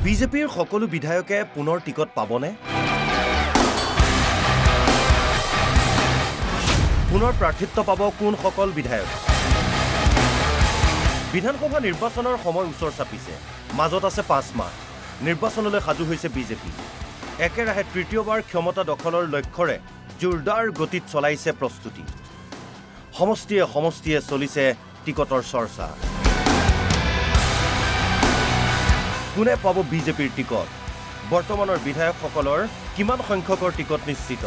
বিজেপিৰ সকলো বিধায়কে পুনৰ টিকট পাবনে? পুনৰ প্ৰাৰ্থিত্ব পাব কোন সকল বিধায়ক? বিধানসভা নিৰ্বাচনৰ সময় ওচৰ চাপিছে। মাজত আছে 5 মাহ। নিৰ্বাচনলৈ সাজু হৈছে বিজেপি। একেৰাহে তৃতীয়বাৰ ক্ষমতা দখলৰ লক্ষ্যৰে জোৰদাৰ গতিত চলাইছে প্ৰস্তুতি। সমষ্টিয়ে চলিছে টিকটৰ চৰ্চা। কোনে পাব বিজেপিৰ টিকট? বৰ্তমানৰ বিধায়কসকলৰ কিমান সংখ্যকৰ টিকট নিশ্চিত?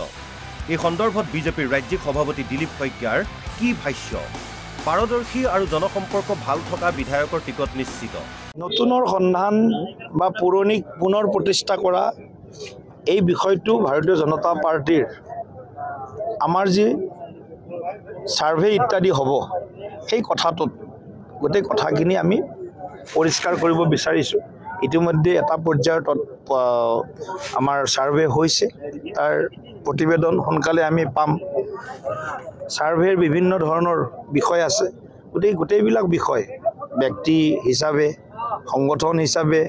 এই সন্দৰ্ভত বিজেপিৰ ৰাজ্যিক সভাপতি দিলীপ শইকীয়াৰ কি ভাষ্য? পাৰদৰ্শী আৰু জনসম্পৰ্ক ভাল থকা বিধায়কৰ টিকট নিশ্চিত। নতুনৰ সন্ধান বা পুৰণিক পুনৰ প্ৰতিষ্ঠা কৰা এই বিষয়টো ভাৰতীয় জনতা পাৰ্টিৰ আমাৰ যি সাৰ্ভে ইত্যাদি হ'ব সেই কথাটোত গোটেই কথাখিনি আমি পৰিষ্কাৰ কৰিব বিচাৰিছোঁ। ইতিমধ্যে এটা পৰ্যায়ত আমাৰ সাৰ্ভে হৈছে, তাৰ প্ৰতিবেদন সোনকালে আমি পাম। সাৰ্ভেৰ বিভিন্ন ধৰণৰ বিষয় আছে, গোটেইবিলাক বিষয় ব্যক্তি হিচাপে, সংগঠন হিচাপে,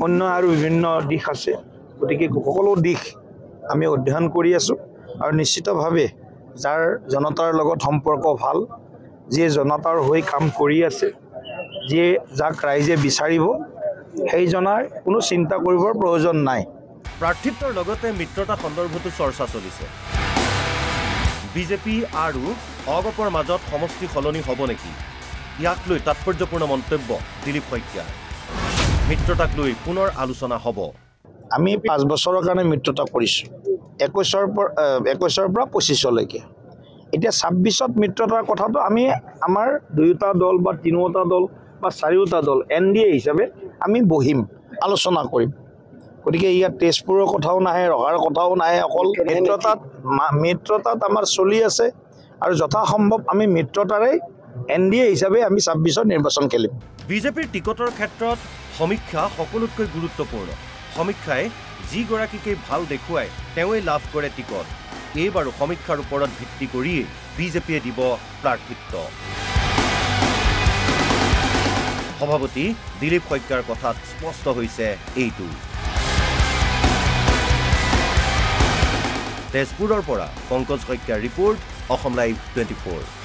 অন্য আৰু বিভিন্ন দিশ আছে। গতিকে সকলো দিশ আমি অধ্যয়ন কৰি আছোঁ আৰু নিশ্চিতভাৱে যাৰ জনতাৰ লগত সম্পৰ্ক ভাল, যিয়ে জনতাৰ হৈ কাম কৰি আছে, যিয়ে যাক ৰাইজে বিচাৰিব, সেইজনাৰ কোনো চিন্তা কৰিবৰ প্ৰয়োজন নাই। প্ৰাৰ্থিত্বৰ লগতে মিত্ৰতা সন্দৰ্ভতো চৰ্চা চলিছে। বিজেপি আৰু অগপৰ মাজত সমষ্টি সলনি হ'ব নেকি? ইয়াক লৈ তাৎপৰ্যপূৰ্ণ মন্তব্য দিলীপ শইকীয়া। মিত্ৰতাক লৈ পুনৰ আলোচনা হ'ব। আমি 5 বছৰৰ কাৰণে মিত্ৰতা কৰিছোঁ, 21-ৰ পৰা 25লৈকে। এতিয়া 26ত মিত্ৰতাৰ কথাটো আমি আমাৰ 2টা দল বা 3টা দল বা 4টা দল NDA হিচাপে আমি বহিম, আলোচনা কৰিম। গতিকে ইয়াত তেজপুৰৰ কথাও নাহে, ৰহাৰ কথাও নাহে, অকল মিত্ৰতাত আমাৰ চলি আছে আৰু যথাসম্ভৱ আমি মিত্ৰতাৰে NDA হিচাপে আমি 26ত নিৰ্বাচন খেলিম। বিজেপিৰ টিকটৰ ক্ষেত্ৰত সমীক্ষা সকলোতকৈ গুৰুত্বপূৰ্ণ। সমীক্ষাই যিগৰাকীকে ভাল দেখুৱাই তেওঁই লাভ কৰে টিকট। এইবাৰো সমীক্ষাৰ ওপৰত ভিত্তি কৰিয়েই বিজেপিয়ে দিব প্ৰাৰ্থিত্ব। সভাপতি দিলীপ শইকীয়াৰ কথাত স্পষ্ট হৈছে এইটো। তেজপুৰৰ পৰা পংকজ শইকীয়াৰ ৰিপৰ্ট, অসম লাইভ 24।